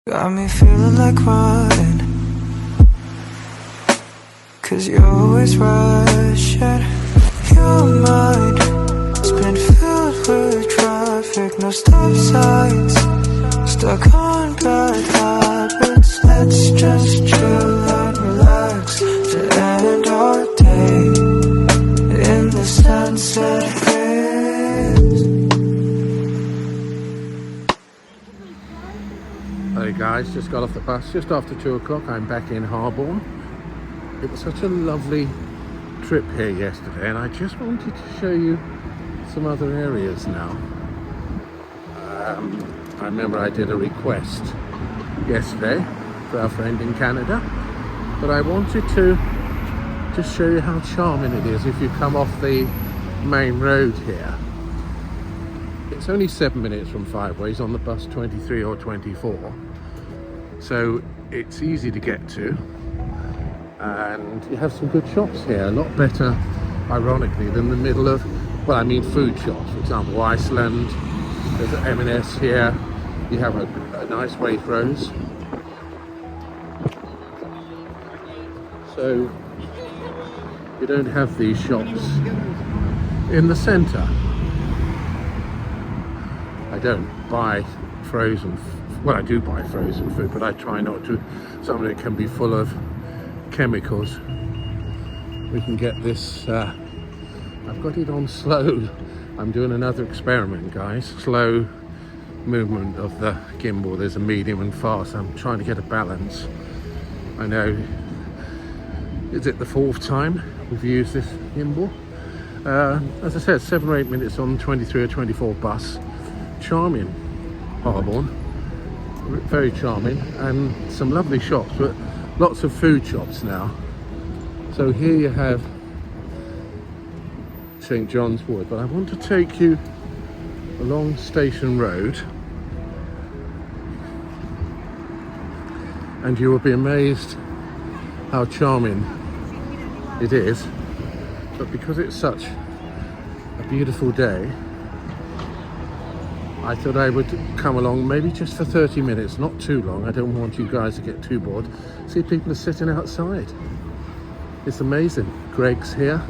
Got me feeling like running, 'cause you're always rushing. Your mind has been filled with traffic, no stop signs, stuck on bad habits. Let's just chill and relax to end our day in the sunset haze. Hey guys, just got off the bus just after 2 o'clock. I'm back in Harborne. It was such a lovely trip here yesterday, and I just wanted to show you some other areas now. I remember I did a request yesterday for our friend in Canada, but I wanted to just show you how charming it is if you come off the main road here. It's only 7 minutes from Five Ways on the bus 23 or 24, so it's easy to get to, and you have some good shops here, a lot better ironically than the middle of, well, I mean food shops. For example, Iceland, there's an M&S here, you have a nice Waitrose. So you don't have these shops in the centre. I don't buy frozen, well, I do buy frozen food, but I try not to. Some of it can be full of chemicals. We can get this, I've got it on slow. I'm doing another experiment, guys. Slow movement of the gimbal. There's a medium and fast. I'm trying to get a balance. I know, is it the 4th time we've used this gimbal? As I said, 7 or 8 minutes on 23 or 24 bus. Charming Harborne, very charming, and some lovely shops, but lots of food shops now. So here you have St. John's Wood, but I want to take you along Station Road, and you will be amazed how charming it is. But because it's such a beautiful day, I thought I would come along maybe just for 30 minutes, not too long. I don't want you guys to get too bored. See, people are sitting outside. It's amazing. Greg's here.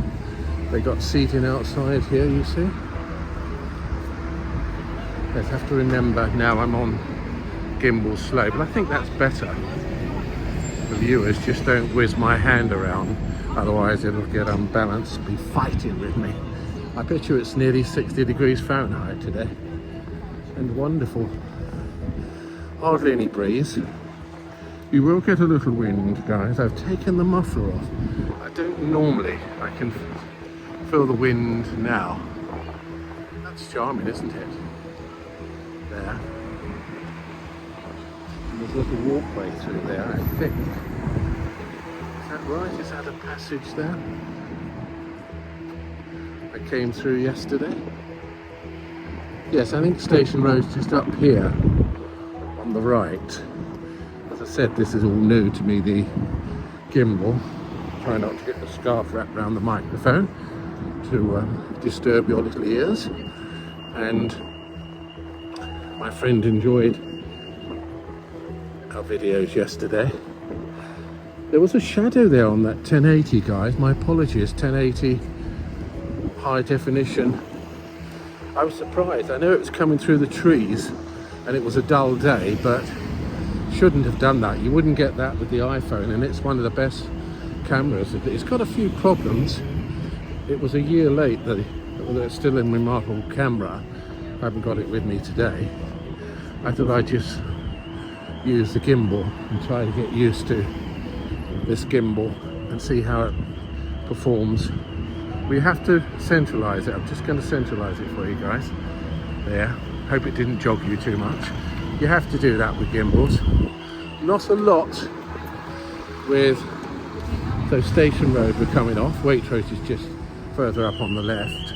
They got seating outside here, you see. Let's have to remember now I'm on gimbal slow, but I think that's better. The viewers just don't whiz my hand around, otherwise it'll get unbalanced, be fighting with me. I bet you it's nearly 60 degrees Fahrenheit today. And wonderful. Hardly any breeze. You will get a little wind, guys. I've taken the muffler off. I don't normally. I can feel the wind now. That's charming, isn't it? There. And there's a little walkway through there, I think. Is that right? Is that a passage there? I came through yesterday. Yes, I think Station Road's just up here on the right. As I said, this is all new to me, the gimbal. Try not to get the scarf wrapped around the microphone to disturb your little ears. And my friend enjoyed our videos yesterday. There was a shadow there on that 1080, guys. My apologies, 1080 high definition. I was surprised. I know it was coming through the trees and it was a dull day, but shouldn't have done that. You wouldn't get that with the iPhone, and it's one of the best cameras. It's got a few problems. It was a year late, although it's still a remarkable camera. I haven't got it with me today. I thought I'd just use the gimbal and try to get used to this gimbal and see how it performs. We have to centralize it. I'm just going to centralize it for you guys. There. Hope it didn't jog you too much. You have to do that with gimbals. Not a lot with, so Station Road we're coming off. Waitrose is just further up on the left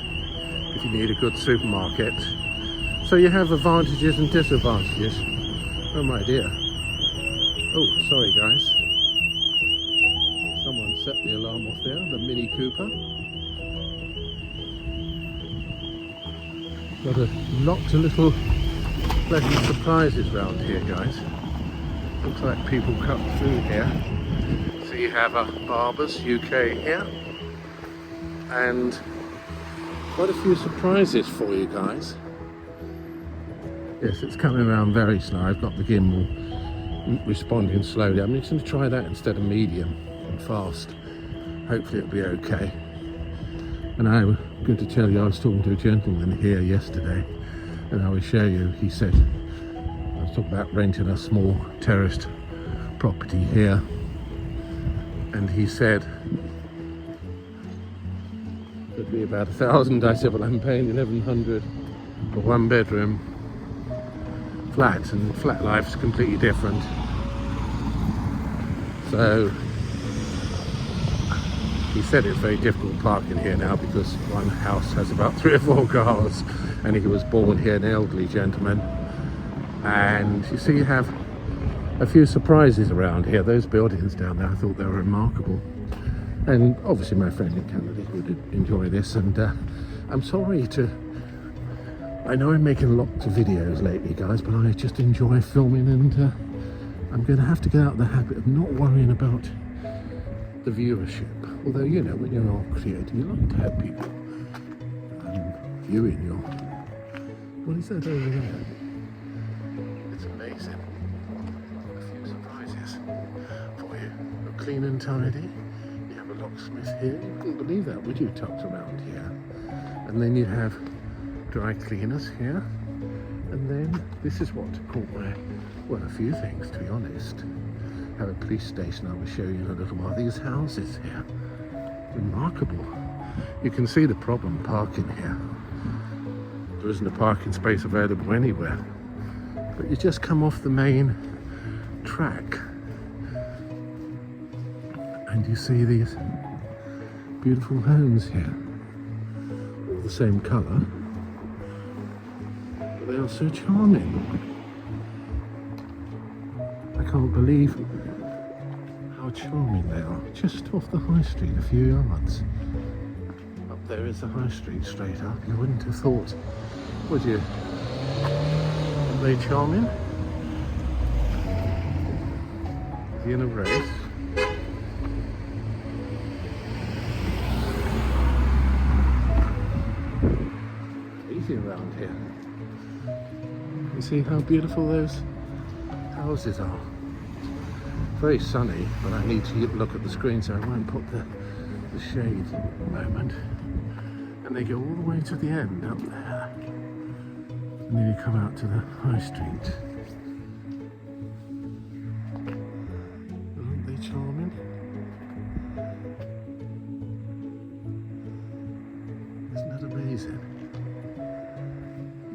if you need a good supermarket. So you have advantages and disadvantages. Oh my dear. Oh, sorry guys. Someone set the alarm off there, the Mini Cooper. Got a lot of little pleasant surprises around here, guys. Looks like people cut through here. So you have a Barbers UK here, and quite a few surprises for you guys. Yes, it's coming around very slow. I've got the gimbal responding slowly. I'm just going to try that instead of medium and fast. Hopefully it'll be okay. And I'm going to tell you, I was talking to a gentleman here yesterday, and I will show you, he said, I was talking about renting a small terraced property here, and he said it'd be about 1,000. I said, well, I'm paying 1,100 for one bedroom flat, and flat life's completely different. So he said it's very difficult parking here now because one house has about 3 or 4 cars, and he was born here, an elderly gentleman. And you see, you have a few surprises around here. Those buildings down there, I thought they were remarkable. And obviously my friend in Canada would enjoy this. And I'm sorry to, I know I'm making lots of videos lately, guys, but I just enjoy filming, and I'm going to have to get out of the habit of not worrying about the viewership. Although, you know, when you're all creative, you like to have people viewing your... What is that over there? It's amazing. A few surprises for you. Look clean and tidy. You have a locksmith here. You couldn't believe that, would you, tucked around here? And then you have dry cleaners here. And then this is what caught my... Well, a few things, to be honest. Have a police station I will show you in a little while. These houses here, remarkable. You can see the problem parking here. There isn't a parking space available anywhere. But you just come off the main track and you see these beautiful homes here. All the same colour. But they are so charming. I can't believe how charming they are. Just off the high street, a few yards. Up there is the high street straight up. You wouldn't have thought, would you? Aren't they charming? Is he in a race? Easy around here. You see how beautiful those houses are. Very sunny, but I need to look at the screen, so I won't put the shades on at the moment. And they go all the way to the end up there, and then you come out to the high street. Aren't they charming? Isn't that amazing?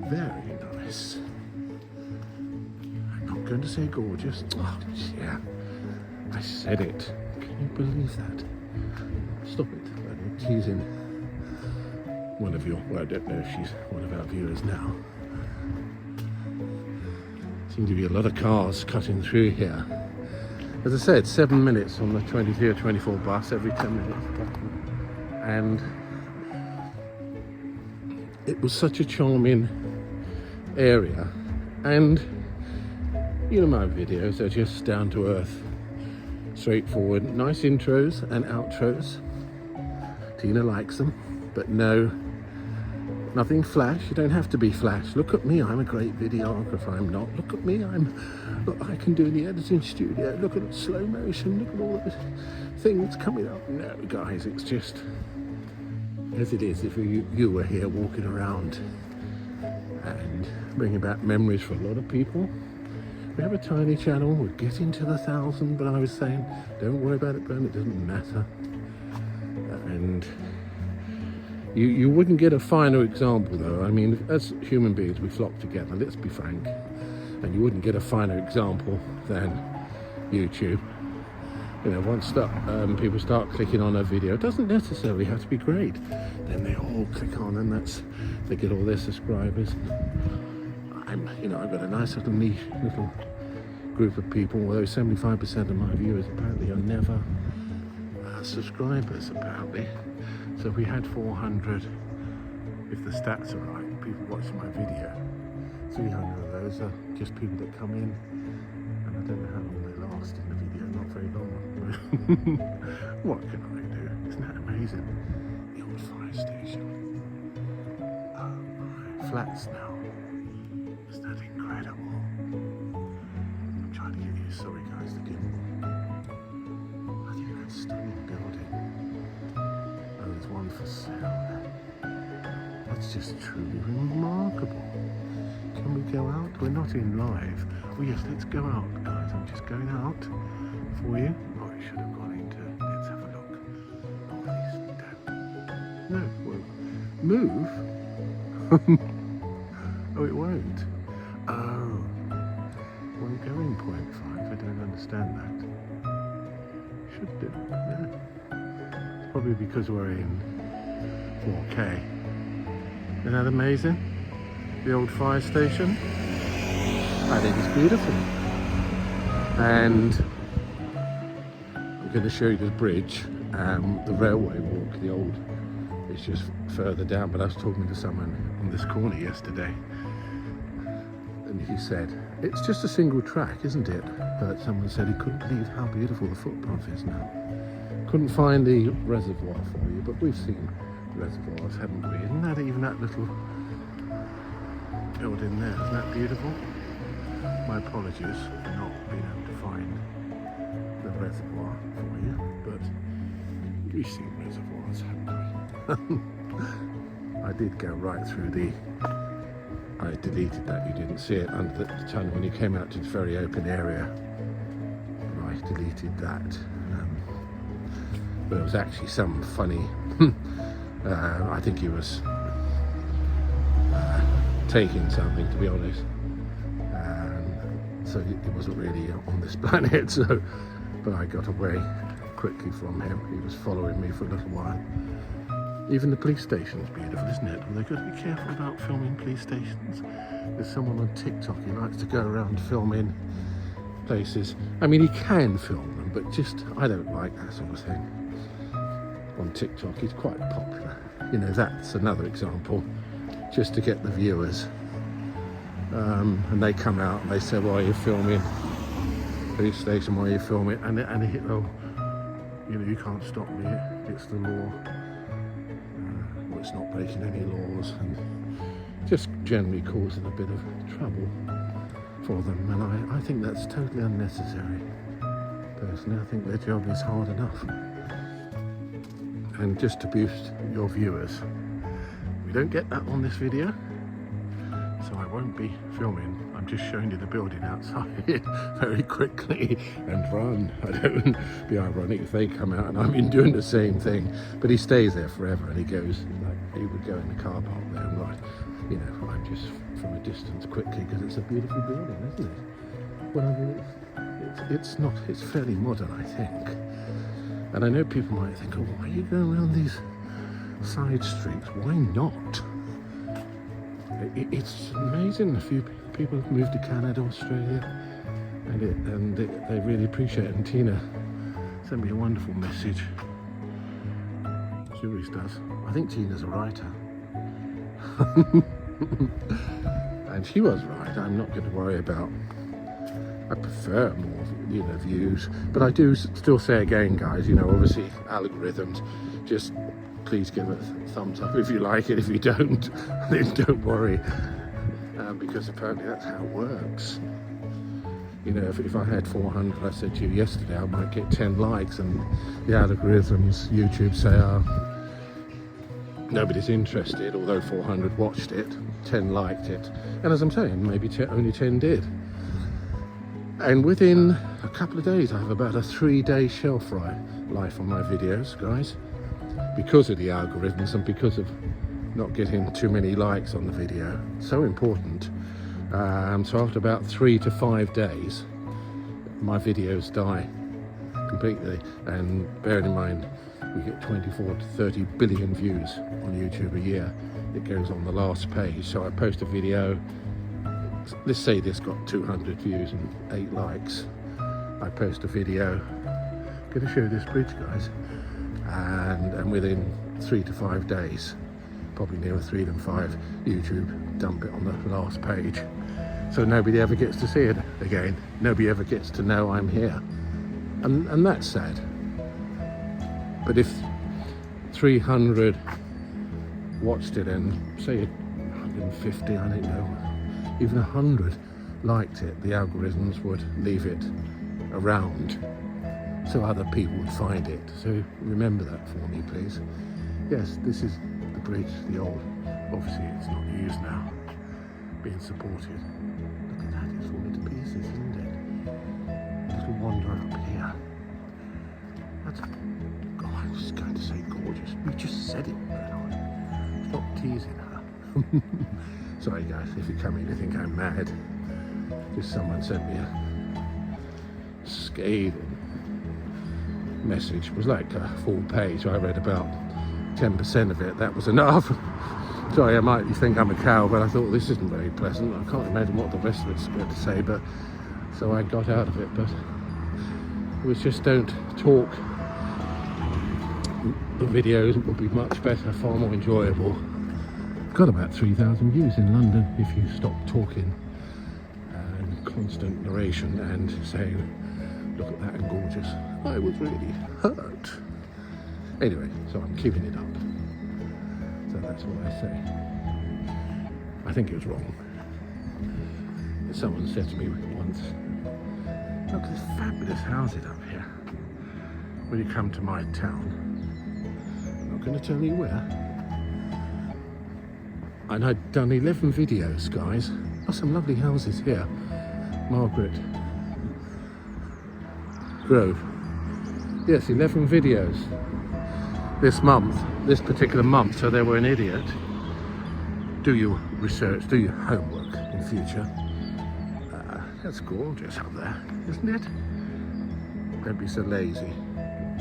Very nice. I'm going to say gorgeous. Oh, yeah. I said it. Can you believe that? Stop it. I'm teasing one of your, well, I don't know if she's one of our viewers now. Seem to be a lot of cars cutting through here. As I said, 7 minutes on the 23 or 24 bus, every 10 minutes. And it was such a charming area. And you know, my videos are just down to earth, straightforward, nice intros and outros. Tina likes them, but no, nothing flash. You don't have to be flash. Look at me, I'm a great videographer. I'm not. Look at me, look, I can do the editing studio. Look at the slow motion. Look at all the things coming up. No, guys, it's just as it is if you were here walking around and bringing back memories for a lot of people. We have a tiny channel, we're getting to the 1,000, but I was saying, don't worry about it, Ben, it doesn't matter. And you wouldn't get a finer example though. I mean, as human beings, we flock together, let's be frank. And you wouldn't get a finer example than YouTube. You know, once people start clicking on a video, it doesn't necessarily have to be great. Then they all click on, and they get all their subscribers. I've got a nice little niche, little group of people, although 75% of my viewers apparently are never subscribers, apparently. So if we had 400, if the stats are right, people watching my video, 300 of those are just people that come in, and I don't know how long What can I do? Isn't that amazing? The old fire station. Oh my, flats now. Isn't that incredible? I'm trying to get you, sorry guys, the gimbal. I think that's a stunning building. Oh, there's one for sale there. That's just truly remarkable. Can we go out? We're not in live. Oh yes, let's go out, guys. I'm just going out for you. Oh, I should have gone into. Let's have a look. Oh, these don't. No, it won't move. Oh, it won't. Oh, won't go in 0.5. I don't understand that. Should do. No. It's probably because we're in 4K. Isn't that amazing? The old fire station. I think it's beautiful. And I'm going to show you the bridge, the railway walk, the old, it's just further down, but I was talking to someone on this corner yesterday and he said, it's just a single track, isn't it? But someone said he couldn't believe how beautiful the footpath is now. Couldn't find the reservoir for you, but we've seen reservoirs, haven't we? Isn't that even that little building there? Isn't that beautiful? My apologies for not being able to find the reservoir for you, but we've seen reservoirs, haven't we? I did go right through the, I deleted that, you didn't see it under the tunnel when you came out to the very open area. I deleted that. But it was actually some funny, I think he was taking something, to be honest. So it wasn't really on this planet, so, but I got away quickly from him. He was following me for a little while. Even the police station's beautiful, isn't it? And they've got to be careful about filming police stations. There's someone on TikTok who likes to go around filming places. I mean, he can film them, but just, I don't like that sort of thing. On TikTok, he's quite popular. You know, that's another example, just to get the viewers. And they come out and they say, why are you filming? Police station, why are you filming? And they hit, oh, you know, you can't stop me, it's the law. Well, it's not breaking any laws, and just generally causing a bit of trouble for them. And I think that's totally unnecessary. Personally, I think their job is hard enough. And just to boost your viewers, we don't get that on this video. So I won't be filming, I'm just showing you the building outside very quickly and run. I don't be ironic if they come out and I'm in doing the same thing, but he stays there forever and he goes, like, he would go in the car park there and like, you know, I'm just from a distance quickly because it's a beautiful building, isn't it? Well, I mean, it's not, it's fairly modern, I think. And I know people might think, oh, why are you going around these side streets? Why not? It's amazing. A few people have moved to Canada, Australia, and they really appreciate it. And Tina sent me a wonderful message. She always does. I think Tina's a writer. And she was right. I'm not going to worry about, I prefer more, you know, views. But I do still say again, guys, you know, obviously algorithms, just please give it a thumbs up if you like it. If you don't, then don't worry, because apparently that's how it works. You know, if I had 400, I said to you yesterday, I might get 10 likes, and the algorithms, YouTube say, oh, nobody's interested, although 400 watched it, 10 liked it. And as I'm saying, maybe only 10 did. And within a couple of days, I have about a 3-day shelf life on my videos, guys. Because of the algorithms and because of not getting too many likes on the video. So important. So after about 3 to 5 days, my videos die completely. And bearing in mind, we get 24 to 30 billion views on YouTube a year. It goes on the last page. So I post a video, let's say this got 200 views and 8 likes. I post a video, I'm going to show you this bridge, guys. And within 3 to 5 days, probably nearer 3 than 5, YouTube dump it on the last page. So nobody ever gets to see it again. Nobody ever gets to know I'm here. And that's sad. But if 300 watched it and say 150, I don't know, even 100 liked it, the algorithms would leave it around so other people would find it. So remember that for me, please. Yes, this is the bridge, the old, obviously it's not used now, being supported. Look at that, it's falling to pieces, isn't it? Little wander up here. That's, oh, I was just going to say gorgeous. We just said it, Bernard. Stop teasing her. Sorry guys, if you're coming to think I'm mad. Just someone sent me a scathing message. It was like a full page. I read about 10% of it. That was enough. Sorry, I might think I'm a cow, but I thought this isn't very pleasant. I can't imagine what the rest of it's going to say, but so I got out of it. But it was just don't talk. The videos will be much better, far more enjoyable. Got about 3,000 views in London if you stop talking and constant narration and saying, look at that and gorgeous. I was really hurt. Anyway, so I'm keeping it up. So that's what I say. I think it was wrong. Someone said to me once, look, there's fabulous houses up here. When you come to my town, I'm not going to tell you where. And I'd done 11 videos, guys. Oh, some lovely houses here. Margaret Grove. Yes, 11 videos this month, this particular month, so they were an idiot. Do your research, do your homework in future. That's gorgeous up there, isn't it? Don't be so lazy.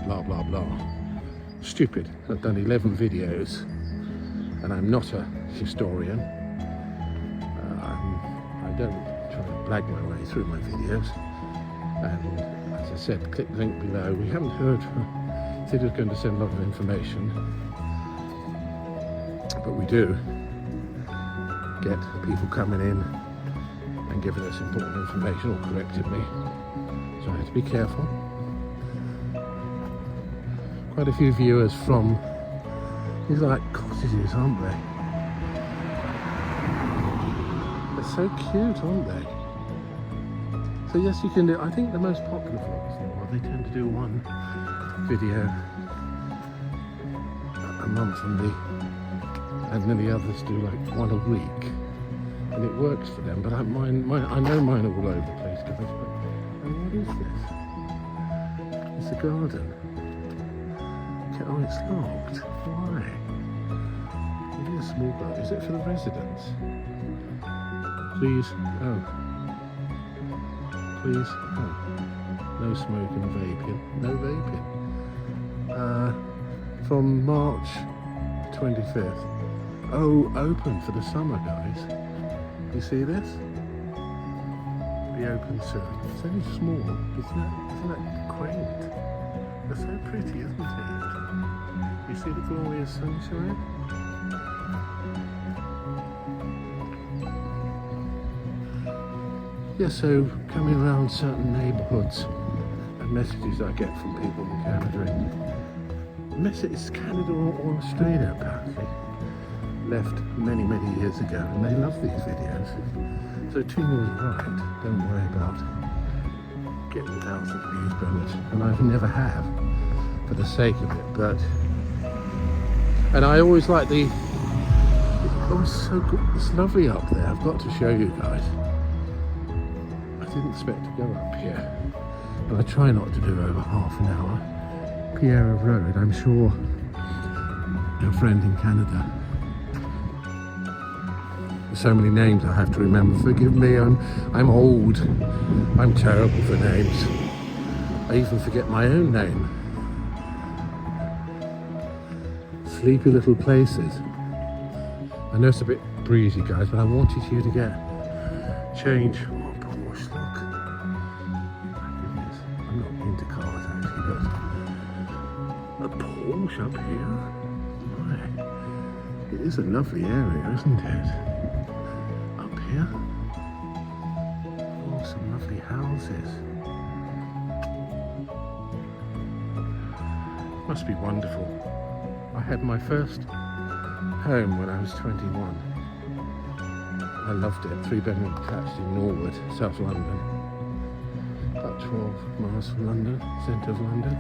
Blah, blah, blah. Stupid. I've done 11 videos and I'm not a historian. I don't try to blag my way through my videos. And as I said, click the link below. We haven't heard, said he was going to send a lot of information, but we do get people coming in and giving us important information or correcting me. So I have to be careful. Quite a few viewers from, these are like cottages, aren't they? They're so cute, aren't they? So yes, you can do, I think the most popular vlogs now, they tend to do one video a month and then the others do like one a week. And it works for them, but I know mine are all over the place, guys, but what is this? It's a garden. Oh, it's locked. Why? It is a small garden. Is it for the residents? Please, oh. Please, oh. No smoking and vaping. No vaping. From March 25th. Oh, open for the summer, guys. You see this? Be open soon. It's only small. Isn't that quaint? They're so pretty, isn't it? You see the glorious sunshine? Yeah, so coming around certain neighbourhoods and messages I get from people in Canada. It's Canada or Australia apparently. Left many, many years ago, and they love these videos. So Tina was right, don't worry about getting thousands of views, Bernard. And I never have, for the sake of it, but... And I always like the... Oh, it's so good, it's lovely up there, I've got to show you guys. I didn't expect to go up here, but I try not to do over half an hour. Pierre Road, I'm sure your friend in Canada. So many names I have to remember. Forgive me, I'm old. I'm terrible for names. I even forget my own name. Sleepy little places. I know it's a bit breezy, guys, but I wanted you to get change. Oh, Porsche, look. My goodness. I'm not into cars actually, but a Porsche up here. My. It is a lovely area, isn't it? Here. Oh, some lovely houses. Must be wonderful. I had my first home when I was 21. I loved it. 3-bedroom detached in Norwood, South London. About 12 miles from London, centre of London.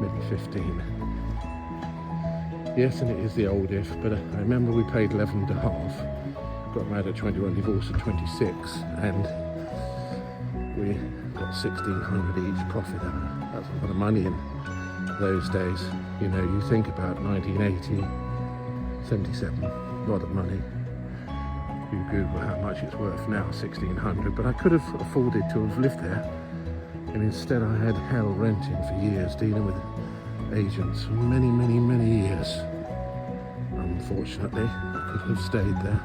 Maybe 15. Yes, and it is the old if, but I remember we paid 11.5. Got married at 21, divorced at 26, and we got 1,600 each profit out of it. That's a lot of money in those days. You know, you think about 1980, 77, a lot of money. You Google how much it's worth now, 1,600, but I could have afforded to have lived there, and instead I had hell renting for years, dealing with agents for many, many, many years. Unfortunately, I could have stayed there.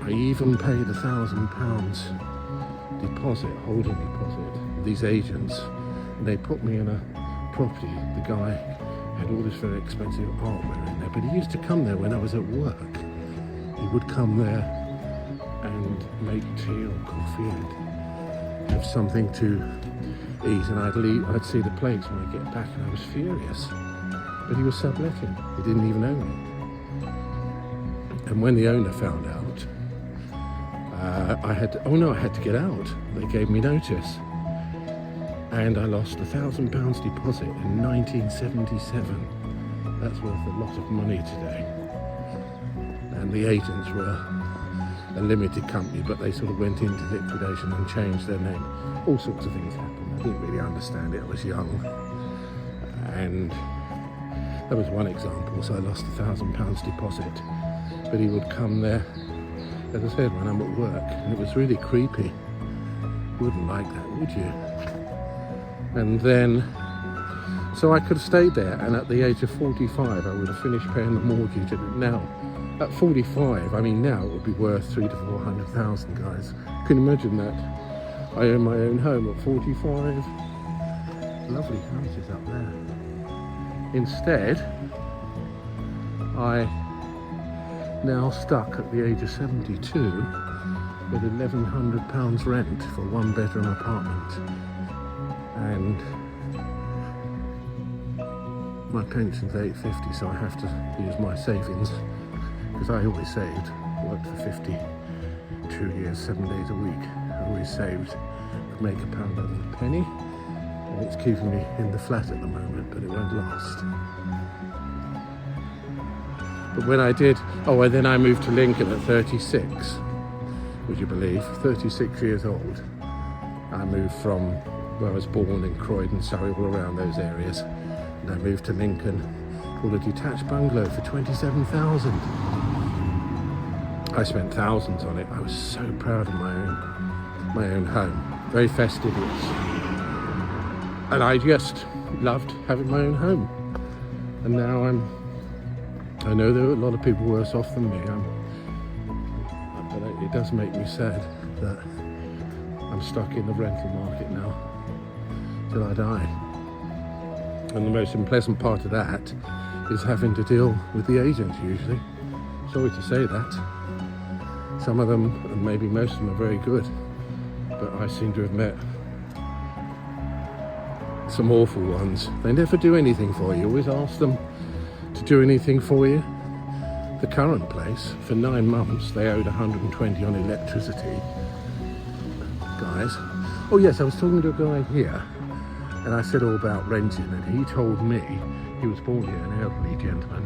I even paid £1,000 deposit, holding deposit, these agents, and they put me in a property. The guy had all this very expensive artwork in there, but he used to come there when I was at work. He would come there and make tea or coffee and have something to eat, and I'd leave. I'd see the plates when I get back, and I was furious. But he was subletting. He didn't even own it. And when the owner found out, I had to get out. They gave me notice, and I lost £1,000 deposit in 1977. That's worth a lot of money today. And the agents were a limited company, but they sort of went into liquidation and changed their name. All sorts of things happened. I didn't really understand it. I was young, and that was one example. So I lost £1,000 deposit. But he would come there, as I said, when I'm at work, and it was really creepy. You wouldn't like that, would you? And then, so I could have stayed there, and at the age of 45, I would have finished paying the mortgage. And now, at 45, I mean, now it would be worth 300,000 to 400,000, guys. Can you imagine that? I own my own home at 45. Lovely houses up there. Instead, I now stuck at the age of 72 with £1,100 rent for a 1-bedroom apartment, and my pension's £850, so I have to use my savings, because I always saved. Worked for 52 years, 7 days a week. I always saved. I'd make £1 out of a penny, and it's keeping me in the flat at the moment, but it won't last. But when I did, and then I moved to Lincoln at 36, would you believe? 36 years old. I moved from where I was born in Croydon, Surrey, all around those areas. And I moved to Lincoln, called a detached bungalow for 27,000. I spent thousands on it. I was so proud of my own home. Very fastidious. And I just loved having my own home. And now I know there are a lot of people worse off than me, but it does make me sad that I'm stuck in the rental market now till I die. And the most unpleasant part of that is having to deal with the agents usually. Sorry to say that. Some of them, and maybe most of them, are very good, but I seem to have met some awful ones. They never do anything for you. Always ask them to do anything for you. The current place, for 9 months, they owed 120 on electricity. Guys. Oh yes, I was talking to a guy here, and I said all about renting, and he told me, he was born here, an elderly gentleman,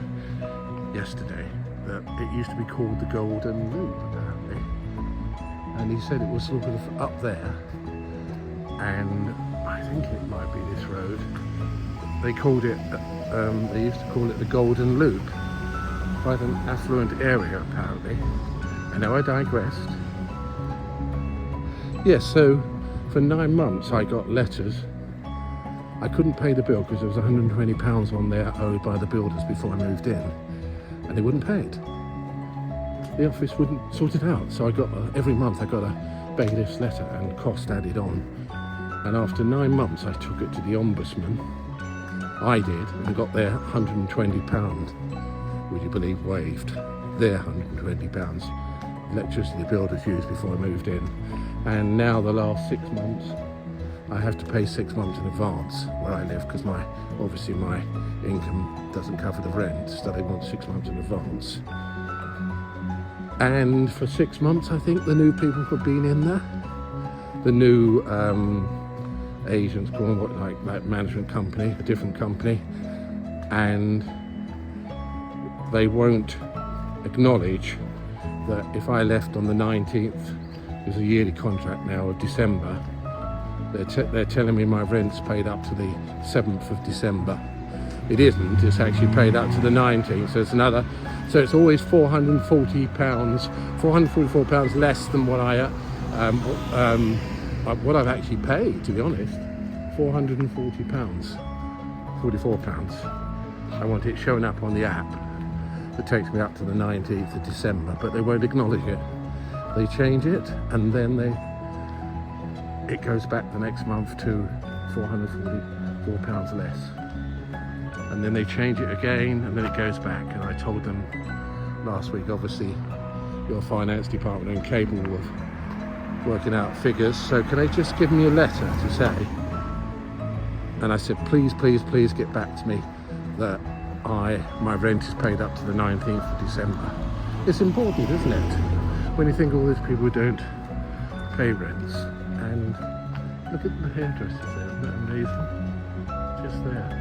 yesterday, that it used to be called the Golden Loop, apparently. And he said it was sort of up there, and I think it might be this road. They called it, they used to call it the Golden Loop. Quite an affluent area, apparently. I know I digressed. Yes, so for 9 months I got letters. I couldn't pay the bill because there was £120 on there owed by the builders before I moved in, and they wouldn't pay it. The office wouldn't sort it out, so I got every month I got a bailiff's letter and cost added on. And after 9 months I took it to the Ombudsman. I did, and got their £120, would you believe, waived. Their £120 electricity the builders used before I moved in. And now the last 6 months I have to pay 6 months in advance where I live, because obviously my income doesn't cover the rent, so they want 6 months in advance. And for 6 months, I think the new people have been in there. The new agents, call them like management company, a different company, and they won't acknowledge that if I left on the 19th, there's a yearly contract now of December, they're telling me my rent's paid up to the 7th of December. It isn't, it's actually paid up to the 19th, so it's always £440, £444 less than what I've actually paid, to be honest. £440, £44. I want it showing up on the app that takes me up to the 19th of December, but they won't acknowledge it. They change it, and then it goes back the next month to £444 less. And then they change it again, and then it goes back. And I told them last week, obviously, your finance department are incapable of working out figures, so can they just give me a letter to say? And I said, please get back to me that my rent is paid up to the 19th of December. It's important, isn't it? When you think all these people who don't pay rents. And look at the hairdressers there, isn't that amazing? Just there.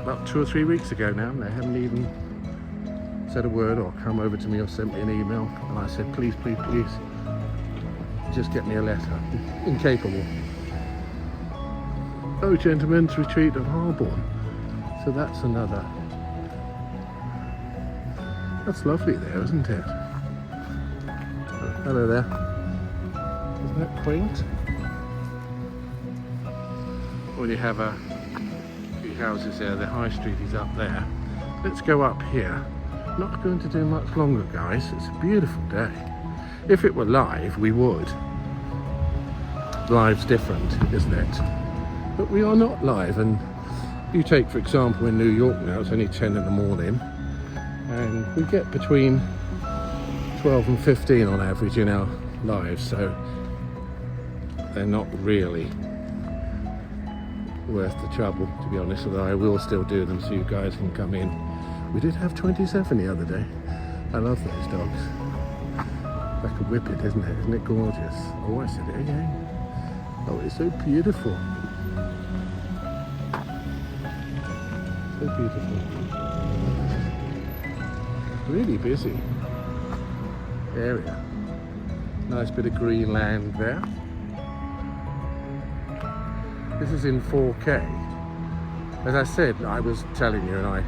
About 2 or 3 weeks ago now, and they haven't even said a word or come over to me or sent me an email. And I said, please, just get me a letter. Incapable. Oh, gentlemen's retreat at Harborne. So that's another. That's lovely there, isn't it? Oh, hello there. Isn't that quaint? Well, you have a few houses there. The high street is up there. Let's go up here. Not going to do much longer, guys. It's a beautiful day. If it were live, we would. Live's different, isn't it? But we are not live. And you take, for example, in New York now, it's only 10 in the morning. And we get between 12 and 15 on average in our lives, so they're not really worth the trouble, to be honest, although I will still do them so you guys can come in. We did have 27 the other day. I love those dogs. Like a whippet, isn't it? Isn't it gorgeous? Oh, I said it again. Oh, it's so beautiful. So beautiful. Really busy area. Nice bit of green land there. This is in 4K. As I said, I was telling you, and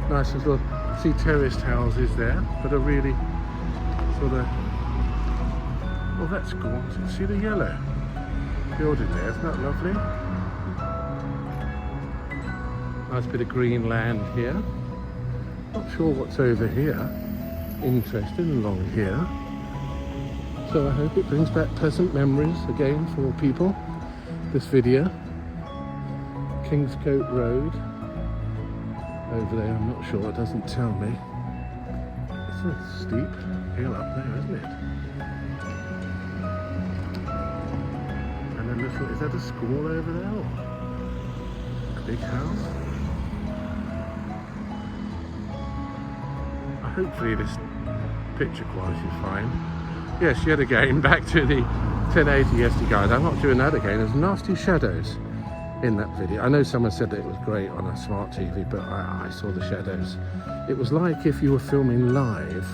nice little, see terraced houses there, but are really sort of, oh, that's gorgeous. See the yellow building there, isn't that lovely? Nice bit of green land here. Not sure what's over here. Interesting along here. So I hope it brings back pleasant memories again for people. This video. Kingscote Road. Over there, I'm not sure, it doesn't tell me. It's a steep hill up there, isn't it? And a little, is that a school over there? Or a big house? Hopefully this picture quality is fine. Yes, yet again, back to the 1080 SD guys. I'm not doing that again. There's nasty shadows in that video. I know someone said that it was great on a smart TV, but I saw the shadows. It was like if you were filming live,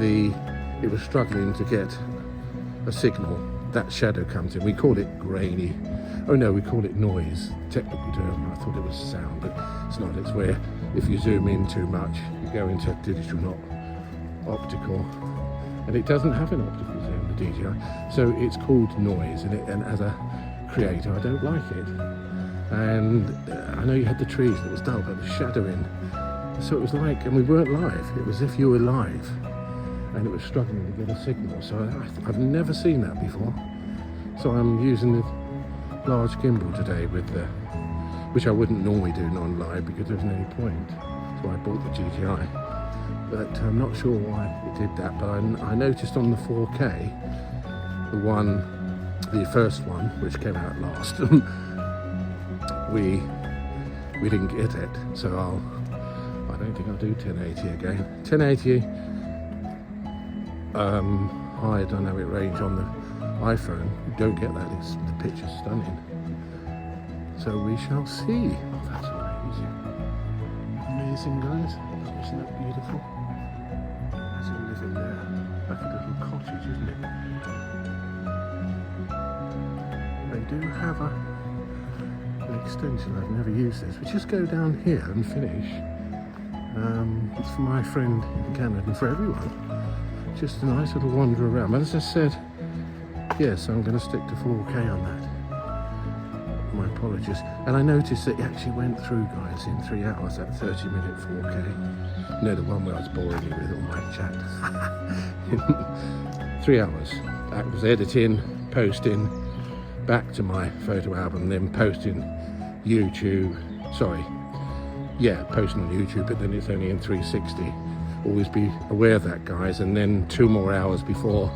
it was struggling to get a signal. That shadow comes in. We call it grainy. Oh no, we call it noise. Technical term. I thought it was sound, but it's not. It's where if you zoom in too much, you go into digital, not optical. And it doesn't have an optical zoom, the DJI. So it's called noise, and as a creator, I don't like it. And I know you had the trees, and it was dull, but the shadowing. So it was like, and we weren't live. It was if you were live, and it was struggling to get a signal. So I've never seen that before. So I'm using the large gimbal today with the, which I wouldn't normally do non-live because there's no point. So I bought the GTI. But I'm not sure why it did that, but I noticed on the 4K the first one, which came out last, we didn't get it, so I don't think I'll do 1080 again. 1080 high dynamic range on the iPhone, you don't get that. The picture's stunning. So we shall see. Oh, that's amazing. Amazing, guys. Isn't that beautiful? Imagine living there. Like a little cottage, isn't it? They do have an extension. I've never used this. We just go down here and finish. It's for my friend in Canada and for everyone. Just a nice little wander around. But as I said, yes, I'm going to stick to 4K on that. My apologies. And I noticed that it actually went through, guys, in 3 hours, that 30-minute 4K. You know, the one where I was boring you with all my chat. In 3 hours. That was editing, posting, back to my photo album, then posting YouTube. Sorry. Yeah, posting on YouTube, but then it's only in 360. Always be aware of that, guys. And then 2 more hours before,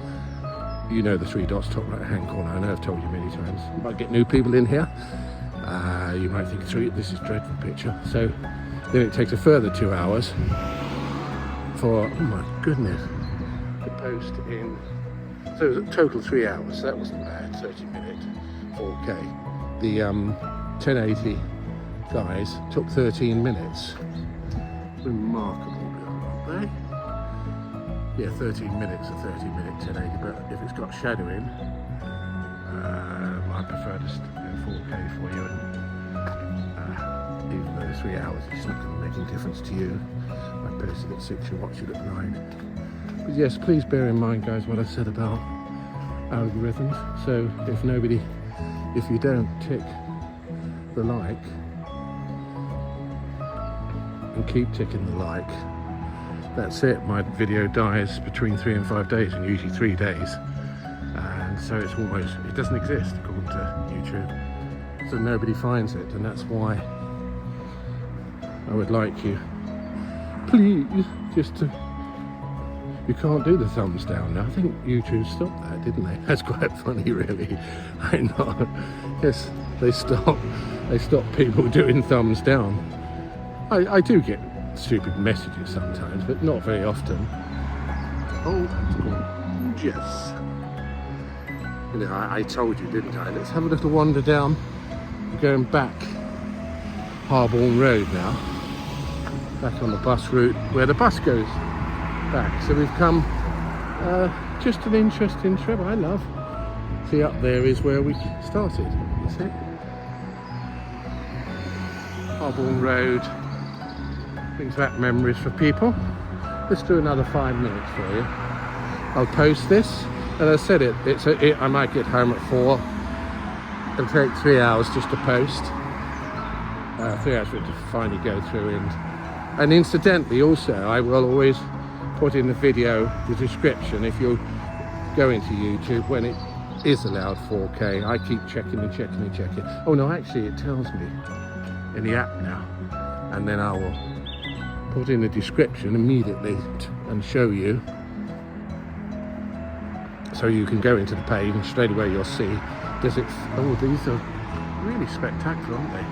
you know, the 3 dots top right hand corner. I know I've told you many times. You might get new people in here. You might think, this is a dreadful picture. So then it takes a further 2 hours for, oh my goodness, to post in. So it was a total 3 hours. So that wasn't bad. 30-minute 4K. The 1080 guys took 13 minutes. Remarkable, aren't they? Yeah, 13 minutes, a 30-minute 1080, but if it's got shadowing, I prefer to do 4K for you, and even though 3 hours, it's not going to make any difference to you. I posted at 6, you watch it at 9. But yes, please bear in mind, guys, what I said about algorithms. So if you don't tick the like, and keep ticking the like, that's it. My video dies between 3 and 5 days, and usually 3 days, and so it doesn't exist according to YouTube, so nobody finds it. And that's why I would like you, please, you can't do the thumbs down now. I think YouTube stopped that, didn't they? That's quite funny, really. I know. Yes, they stopped people doing thumbs down. I do get stupid messages sometimes, but not very often. Oh, that's gorgeous. You know, I told you, didn't I? Let's have a little wander down. We're going back Harborne Road now. Back on the bus route where the bus goes back. So we've come, just an interesting trip. I love. See, up there is where we started. You see? Harborne Road. Brings back memories for people. Let's do another 5 minutes for you. I'll post this, and I said I might get home at 4. It'll take 3 hours just to post. 3 hours for it to finally go through, and incidentally, also, I will always put in the video the description if you go into YouTube when it is allowed 4K. I keep checking and checking and checking. Oh no, actually, it tells me in the app now, and then I will put in the description immediately and show you, so you can go into the page and straight away you'll see, does it, oh, these are really spectacular, aren't they?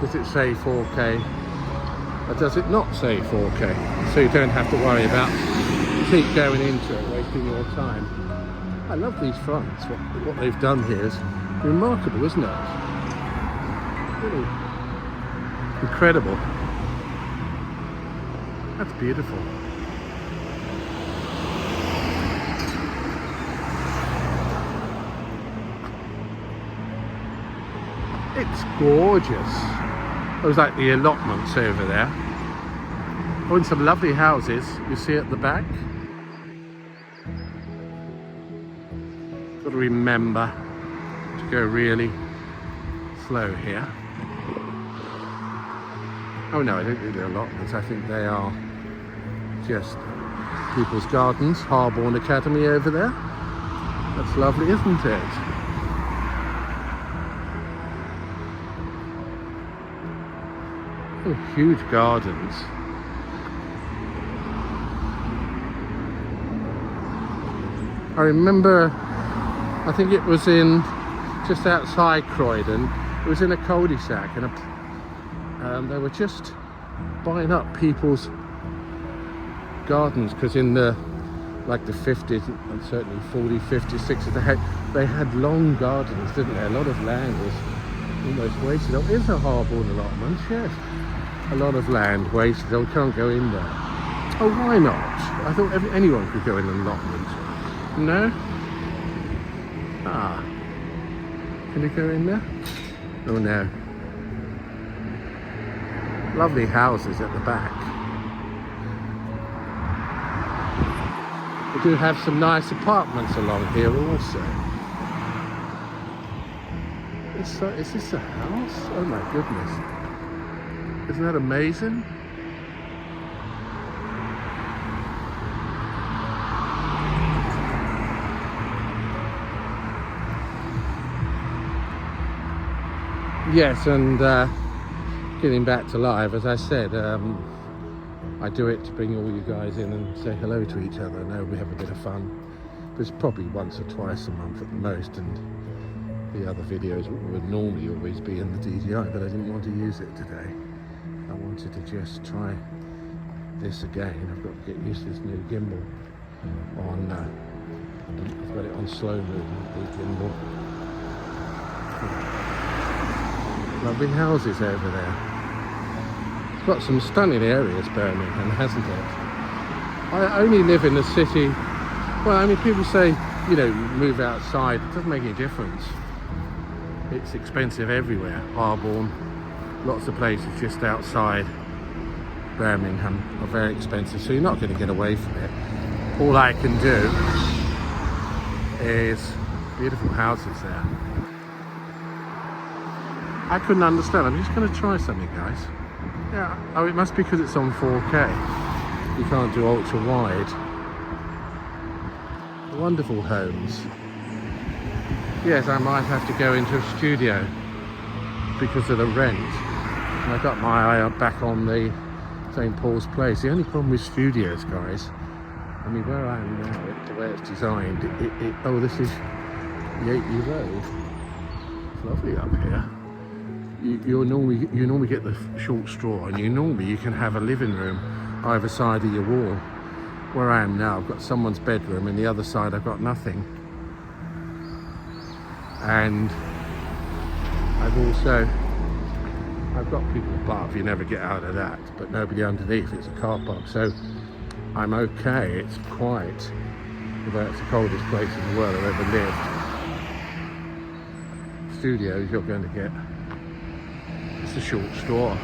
Does it say 4K or does it not say 4K? So you don't have to worry about keep going into it, wasting your time. I love these fronts. What they've done here is remarkable, isn't it? Really incredible. That's beautiful. It's gorgeous. It was like the allotments over there. Oh, and some lovely houses you see at the back. Got to remember to go really slow here. Oh no, I don't think they're allotments. I think they are just people's gardens. Harborne Academy over there. That's lovely, isn't it? Oh, huge gardens. I remember I think it was in just outside Croydon. It was in a cul-de-sac, and they were just buying up people's gardens, because in the like the 50s and certainly 40s, 50s, 60s, they had long gardens, didn't they? A lot of land was almost wasted. Oh, is a Harborne allotment? Yes. A lot of land wasted. Oh, can't go in there. Oh, why not? I thought anyone could go in an allotment. No? Ah. Can you go in there? Oh no. Lovely houses at the back. We do have some nice apartments along here also. Is this a house? Oh my goodness. Isn't that amazing? Yes, and getting back to live, as I said, I do it to bring all you guys in and say hello to each other. I know we have a bit of fun. There's probably once or twice a month at the most, and the other videos would normally always be in the DJI, but I didn't want to use it today. I wanted to just try this again. I've got to get used to this new gimbal on, I've got it on slow movement, the gimbal. Lovely houses over there. It's got some stunning areas, Birmingham, hasn't it? I only live in the city. Well, I mean, people say, you know, move outside. It doesn't make any difference. It's expensive everywhere. Harborne, lots of places just outside Birmingham are very expensive, so you're not going to get away from it. All I can do is beautiful houses there. I couldn't understand. I'm just going to try something, guys. Yeah. Oh, it must be because it's on 4K. You can't do ultra wide. Wonderful homes. Yes, I might have to go into a studio because of the rent. And I got my eye back on the St. Paul's Place. The only problem with studios, guys, I mean, where I am now, the way it's designed, oh, this is the 8-year road. It's lovely up here. You normally get the short straw, and you can have a living room either side of your wall. Where I am now, I've got someone's bedroom, and the other side I've got nothing. And I've got people above, you never get out of that, but nobody underneath. It's a car park, so I'm okay. It's quiet, although it's the coldest place in the world I've ever lived. Studios, you're going to get, it's a short straw,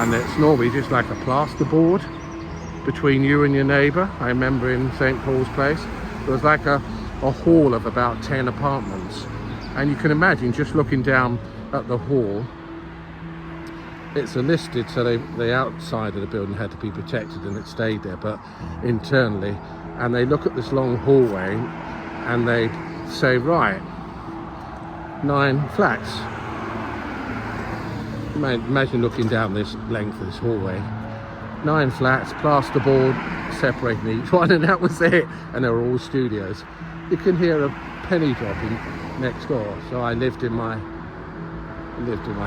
and it's normally just like a plasterboard between you and your neighbour. I remember in St. Paul's Place, there was like a hall of about 10 apartments, and you can imagine just looking down at the hall, it's a listed, so the outside of the building had to be protected and it stayed there, but internally, and they look at this long hallway and they say, right, 9 flats. Imagine looking down this length of this hallway, 9 flats, plasterboard separating each one, and that was it. And they were all studios. You can hear a penny dropping next door. So I lived in my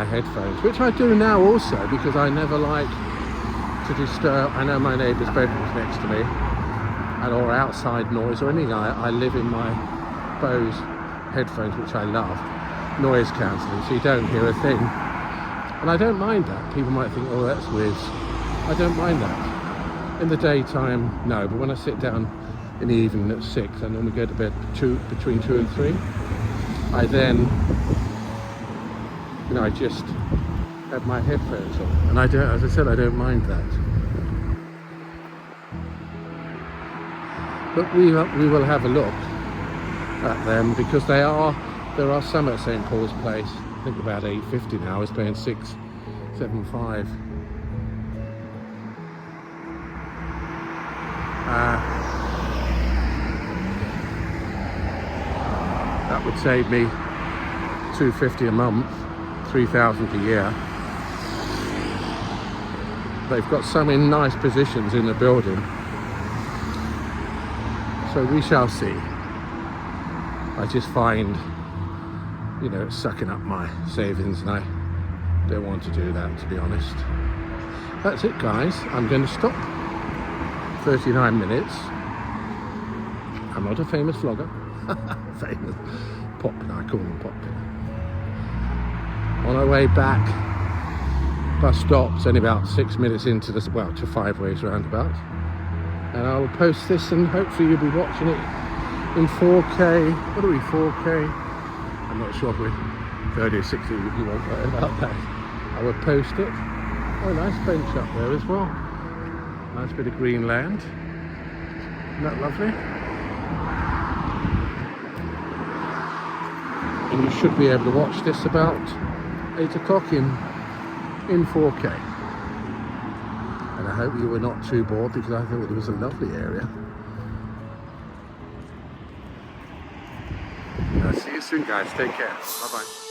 headphones, which I do now also, because I never like to disturb. I know my neighbour's bedroom's next to me, and or outside noise or anything. I live in my Bose headphones, which I love, noise cancelling, so you don't hear a thing. And I don't mind that. People might think, oh, that's weird. I don't mind that. In the daytime, no, but when I sit down in the evening at 6, I normally go to bed between 2 and 3. I then, I just have my headphones on, and I don't, as I said, I don't mind that. But we will have a look at them, because there are some at St. Paul's Place. I think about £8.50 now. I was paying £6.75. That would save me £250 a month, £3,000 a year. They've got some in nice positions in the building, so we shall see. I just find, you know, it's sucking up my savings, and I don't want to do that, to be honest. That's it, guys. I'm going to stop. 39 minutes. I'm not a famous vlogger. Famous. Popular, I call them popular. On our way back, bus stop's only about 6 minutes into this, well, to Five Ways roundabout. And I will post this, and hopefully you'll be watching it in 4K. What are we, 4K? I'm not sure if we're 30 or 60, you won't worry about that. I will post it. Oh, nice bench up there as well. Nice bit of green land. Isn't that lovely? And you should be able to watch this about 8 o'clock in 4K. And I hope you were not too bored, because I thought it was a lovely area. I'll see you soon, guys. Take care. Bye-bye.